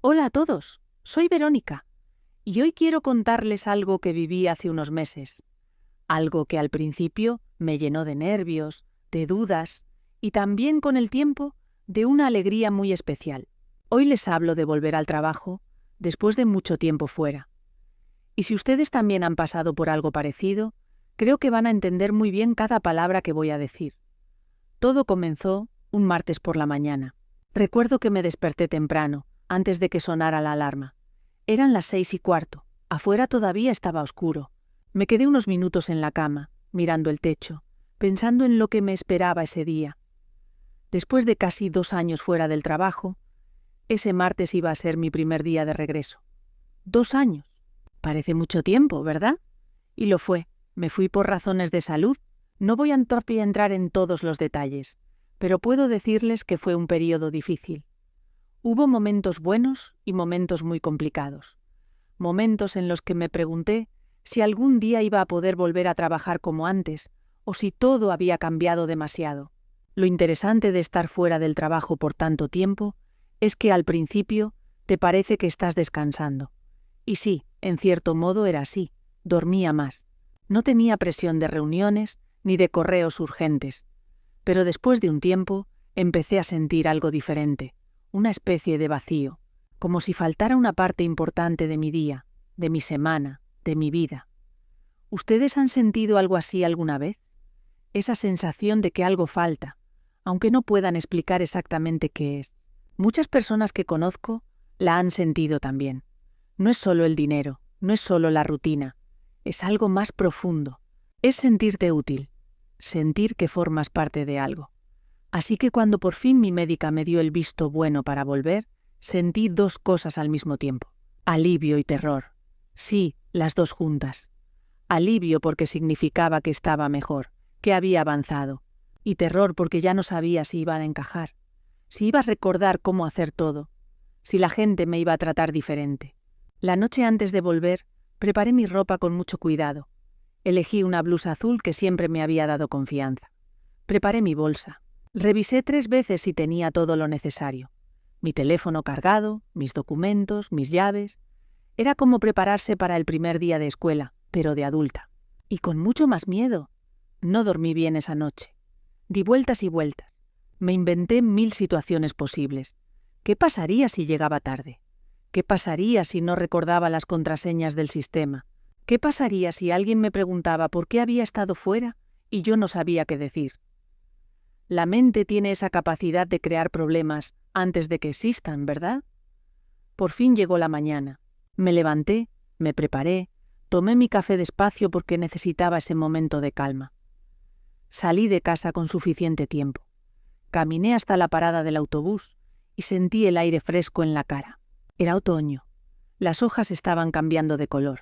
Hola a todos, soy Verónica y hoy quiero contarles algo que viví hace unos meses. Algo que al principio me llenó de nervios, de dudas y también con el tiempo de una alegría muy especial. Hoy les hablo de volver al trabajo después de mucho tiempo fuera. Y si ustedes también han pasado por algo parecido, creo que van a entender muy bien cada palabra que voy a decir. Todo comenzó un martes por la mañana. Recuerdo que me desperté temprano, antes de que sonara la alarma. Eran las 6:15. Afuera todavía estaba oscuro. Me quedé unos minutos en la cama, mirando el techo, pensando en lo que me esperaba ese día. Después de casi 2 años fuera del trabajo, ese martes iba a ser mi primer día de regreso. 2 años. Parece mucho tiempo, ¿verdad? Y lo fue. Me fui por razones de salud. No voy a entrar en todos los detalles, pero puedo decirles que fue un periodo difícil. Hubo momentos buenos y momentos muy complicados. Momentos en los que me pregunté si algún día iba a poder volver a trabajar como antes o si todo había cambiado demasiado. Lo interesante de estar fuera del trabajo por tanto tiempo es que al principio te parece que estás descansando. Y sí, en cierto modo era así. Dormía más. No tenía presión de reuniones ni de correos urgentes. Pero después de un tiempo empecé a sentir algo diferente, una especie de vacío, como si faltara una parte importante de mi día, de mi semana, de mi vida. ¿Ustedes han sentido algo así alguna vez? Esa sensación de que algo falta, aunque no puedan explicar exactamente qué es. Muchas personas que conozco la han sentido también. No es solo el dinero, no es solo la rutina, es algo más profundo. Es sentirte útil, sentir que formas parte de algo. Así que cuando por fin mi médica me dio el visto bueno para volver, sentí dos cosas al mismo tiempo: alivio y terror. Sí, las dos juntas. Alivio porque significaba que estaba mejor, que había avanzado, y terror porque ya no sabía si iba a encajar, si iba a recordar cómo hacer todo, si la gente me iba a tratar diferente. La noche antes de volver, preparé mi ropa con mucho cuidado. Elegí una blusa azul que siempre me había dado confianza. Preparé mi bolsa. Revisé 3 veces si tenía todo lo necesario. Mi teléfono cargado, mis documentos, mis llaves. Era como prepararse para el primer día de escuela, pero de adulta. Y con mucho más miedo. No dormí bien esa noche. Di vueltas y vueltas. Me inventé 1000 situaciones posibles. ¿Qué pasaría si llegaba tarde? ¿Qué pasaría si no recordaba las contraseñas del sistema? ¿Qué pasaría si alguien me preguntaba por qué había estado fuera y yo no sabía qué decir? La mente tiene esa capacidad de crear problemas antes de que existan, ¿verdad? Por fin llegó la mañana. Me levanté, me preparé, tomé mi café despacio porque necesitaba ese momento de calma. Salí de casa con suficiente tiempo. Caminé hasta la parada del autobús y sentí el aire fresco en la cara. Era otoño. Las hojas estaban cambiando de color.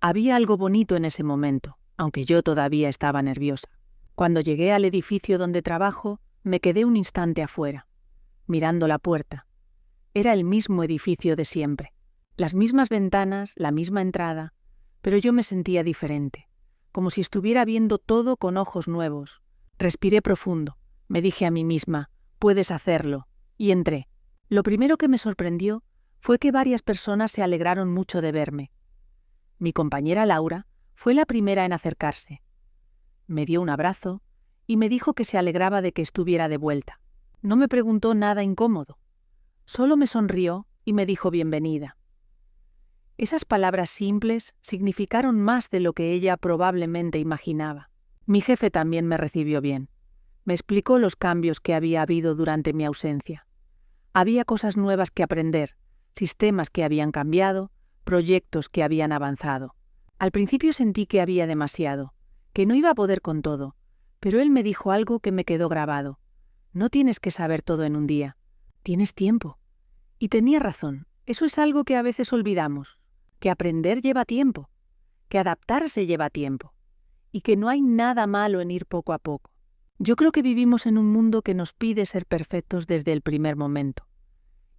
Había algo bonito en ese momento, aunque yo todavía estaba nerviosa. Cuando llegué al edificio donde trabajo, me quedé un instante afuera, mirando la puerta. Era el mismo edificio de siempre. Las mismas ventanas, la misma entrada, pero yo me sentía diferente, como si estuviera viendo todo con ojos nuevos. Respiré profundo, me dije a mí misma, puedes hacerlo, y entré. Lo primero que me sorprendió fue que varias personas se alegraron mucho de verme. Mi compañera Laura fue la primera en acercarse. Me dio un abrazo y me dijo que se alegraba de que estuviera de vuelta. No me preguntó nada incómodo. Solo me sonrió y me dijo bienvenida. Esas palabras simples significaron más de lo que ella probablemente imaginaba. Mi jefe también me recibió bien. Me explicó los cambios que había habido durante mi ausencia. Había cosas nuevas que aprender, sistemas que habían cambiado, proyectos que habían avanzado. Al principio sentí que había demasiado, que no iba a poder con todo, pero él me dijo algo que me quedó grabado. No tienes que saber todo en un día. Tienes tiempo. Y tenía razón. Eso es algo que a veces olvidamos, que aprender lleva tiempo, que adaptarse lleva tiempo, y que no hay nada malo en ir poco a poco. Yo creo que vivimos en un mundo que nos pide ser perfectos desde el primer momento.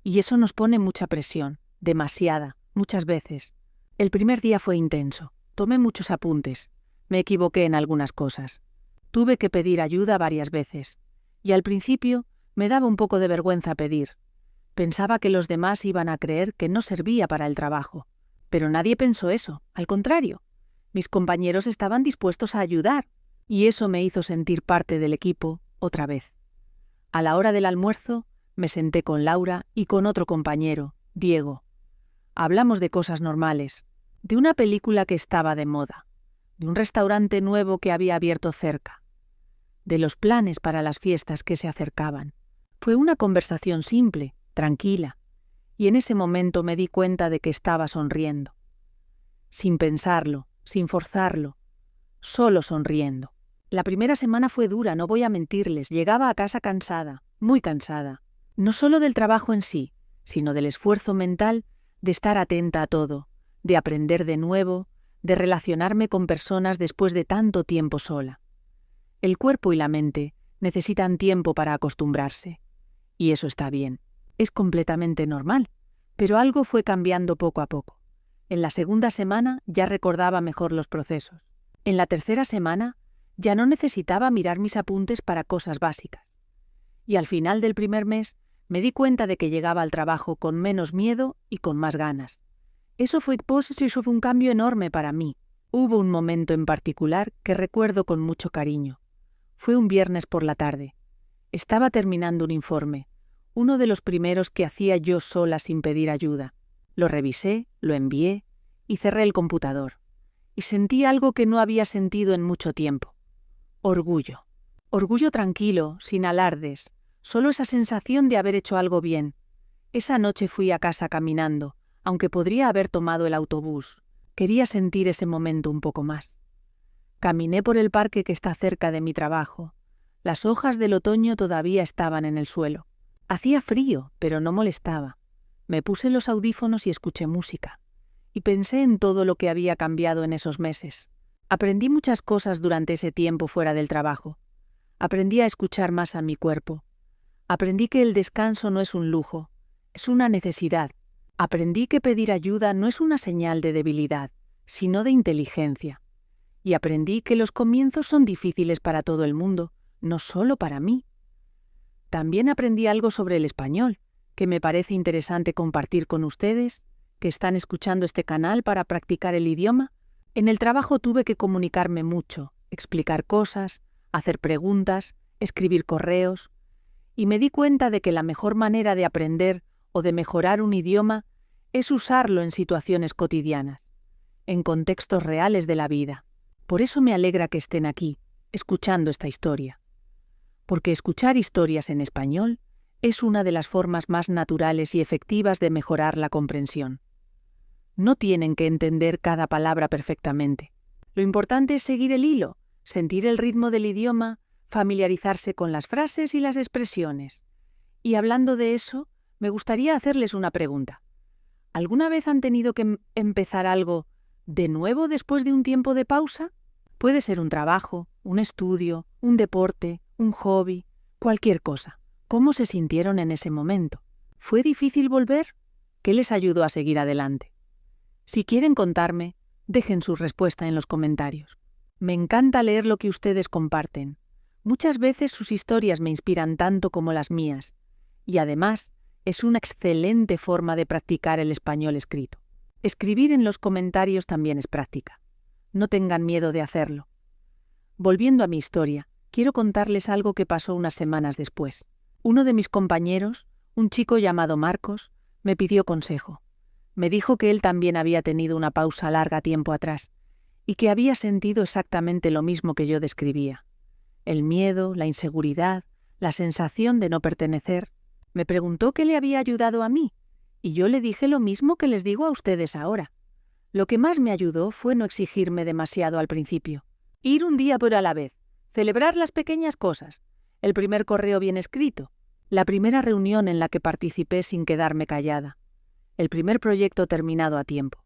Y eso nos pone mucha presión, demasiada, muchas veces. El primer día fue intenso. Tomé muchos apuntes. Me equivoqué en algunas cosas. Tuve que pedir ayuda varias veces. Y al principio me daba un poco de vergüenza pedir. Pensaba que los demás iban a creer que no servía para el trabajo. Pero nadie pensó eso, al contrario. Mis compañeros estaban dispuestos a ayudar, y eso me hizo sentir parte del equipo otra vez. A la hora del almuerzo, me senté con Laura y con otro compañero, Diego. Hablamos de cosas normales, de una película que estaba de moda, de un restaurante nuevo que había abierto cerca, de los planes para las fiestas que se acercaban. Fue una conversación simple, tranquila, y en ese momento me di cuenta de que estaba sonriendo. Sin pensarlo, sin forzarlo, solo sonriendo. La primera semana fue dura, no voy a mentirles. Llegaba a casa cansada, muy cansada. No solo del trabajo en sí, sino del esfuerzo mental de estar atenta a todo, de aprender de nuevo, de relacionarme con personas después de tanto tiempo sola. El cuerpo y la mente necesitan tiempo para acostumbrarse. Y eso está bien. Es completamente normal. Pero algo fue cambiando poco a poco. En la segunda semana ya recordaba mejor los procesos. En la tercera semana ya no necesitaba mirar mis apuntes para cosas básicas. Y al final del primer mes me di cuenta de que llegaba al trabajo con menos miedo y con más ganas. Eso fue un cambio enorme para mí. Hubo un momento en particular que recuerdo con mucho cariño. Fue un viernes por la tarde. Estaba terminando un informe, uno de los primeros que hacía yo sola sin pedir ayuda. Lo revisé, lo envié y cerré el computador. Y sentí algo que no había sentido en mucho tiempo. Orgullo. Orgullo tranquilo, sin alardes, solo esa sensación de haber hecho algo bien. Esa noche fui a casa caminando, aunque podría haber tomado el autobús. Quería sentir ese momento un poco más. Caminé por el parque que está cerca de mi trabajo. Las hojas del otoño todavía estaban en el suelo. Hacía frío, pero no molestaba. Me puse los audífonos y escuché música. Y pensé en todo lo que había cambiado en esos meses. Aprendí muchas cosas durante ese tiempo fuera del trabajo. Aprendí a escuchar más a mi cuerpo. Aprendí que el descanso no es un lujo, es una necesidad. Aprendí que pedir ayuda no es una señal de debilidad, sino de inteligencia. Y aprendí que los comienzos son difíciles para todo el mundo, no solo para mí. También aprendí algo sobre el español, que me parece interesante compartir con ustedes, que están escuchando este canal para practicar el idioma. En el trabajo tuve que comunicarme mucho, explicar cosas, hacer preguntas, escribir correos, y me di cuenta de que la mejor manera de aprender o de mejorar un idioma es usarlo en situaciones cotidianas, en contextos reales de la vida. Por eso me alegra que estén aquí, escuchando esta historia. Porque escuchar historias en español es una de las formas más naturales y efectivas de mejorar la comprensión. No tienen que entender cada palabra perfectamente. Lo importante es seguir el hilo, sentir el ritmo del idioma, familiarizarse con las frases y las expresiones. Y hablando de eso, me gustaría hacerles una pregunta. ¿Alguna vez han tenido que empezar algo de nuevo después de un tiempo de pausa? Puede ser un trabajo, un estudio, un deporte, un hobby, cualquier cosa. ¿Cómo se sintieron en ese momento? ¿Fue difícil volver? ¿Qué les ayudó a seguir adelante? Si quieren contarme, dejen su respuesta en los comentarios. Me encanta leer lo que ustedes comparten. Muchas veces sus historias me inspiran tanto como las mías. Y además, es una excelente forma de practicar el español escrito. Escribir en los comentarios también es práctica. No tengan miedo de hacerlo. Volviendo a mi historia, quiero contarles algo que pasó unas semanas después. Uno de mis compañeros, un chico llamado Marcos, me pidió consejo. Me dijo que él también había tenido una pausa larga tiempo atrás y que había sentido exactamente lo mismo que yo describía. El miedo, la inseguridad, la sensación de no pertenecer. Me preguntó qué le había ayudado a mí y yo le dije lo mismo que les digo a ustedes ahora. Lo que más me ayudó fue no exigirme demasiado al principio. Ir un día por a la vez, celebrar las pequeñas cosas, el primer correo bien escrito, la primera reunión en la que participé sin quedarme callada. El primer proyecto terminado a tiempo.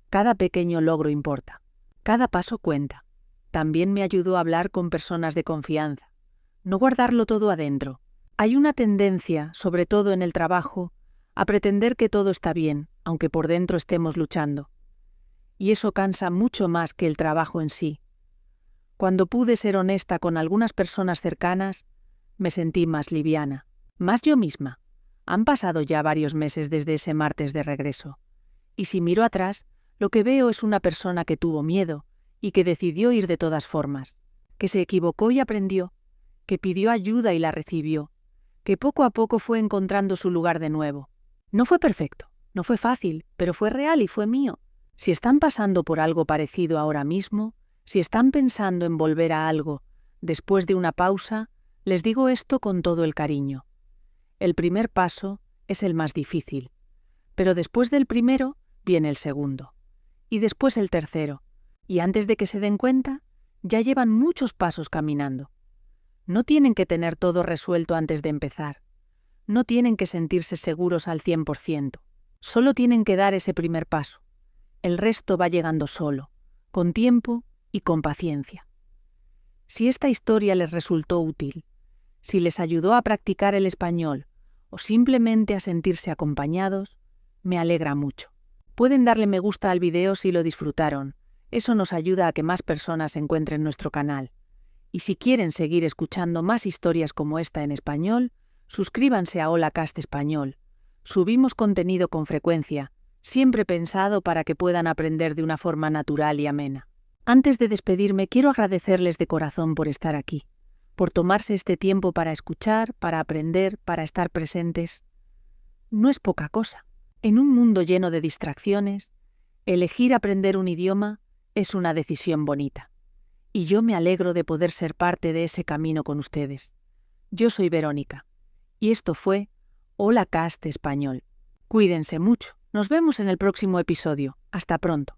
Cada pequeño logro importa. Cada paso cuenta. También me ayudó a hablar con personas de confianza. No guardarlo todo adentro. Hay una tendencia, sobre todo en el trabajo, a pretender que todo está bien, aunque por dentro estemos luchando. Y eso cansa mucho más que el trabajo en sí. Cuando pude ser honesta con algunas personas cercanas, me sentí más liviana, más yo misma. Han pasado ya varios meses desde ese martes de regreso. Y si miro atrás, lo que veo es una persona que tuvo miedo y que decidió ir de todas formas, que se equivocó y aprendió, que pidió ayuda y la recibió, que poco a poco fue encontrando su lugar de nuevo. No fue perfecto, no fue fácil, pero fue real y fue mío. Si están pasando por algo parecido ahora mismo, si están pensando en volver a algo después de una pausa, les digo esto con todo el cariño. El primer paso es el más difícil, pero después del primero viene el segundo, y después el tercero, y antes de que se den cuenta, ya llevan muchos pasos caminando. No tienen que tener todo resuelto antes de empezar. No tienen que sentirse seguros al 100%. Solo tienen que dar ese primer paso. El resto va llegando solo, con tiempo y con paciencia. Si esta historia les resultó útil, si les ayudó a practicar el español o simplemente a sentirse acompañados, me alegra mucho. Pueden darle me gusta al video si lo disfrutaron. Eso nos ayuda a que más personas encuentren nuestro canal. Y si quieren seguir escuchando más historias como esta en español, suscríbanse a Holacast Español. Subimos contenido con frecuencia, siempre pensado para que puedan aprender de una forma natural y amena. Antes de despedirme, quiero agradecerles de corazón por estar aquí, por tomarse este tiempo para escuchar, para aprender, para estar presentes. No es poca cosa. En un mundo lleno de distracciones, elegir aprender un idioma es una decisión bonita. Y yo me alegro de poder ser parte de ese camino con ustedes. Yo soy Verónica, y esto fue Holacast Español. Cuídense mucho. Nos vemos en el próximo episodio. Hasta pronto.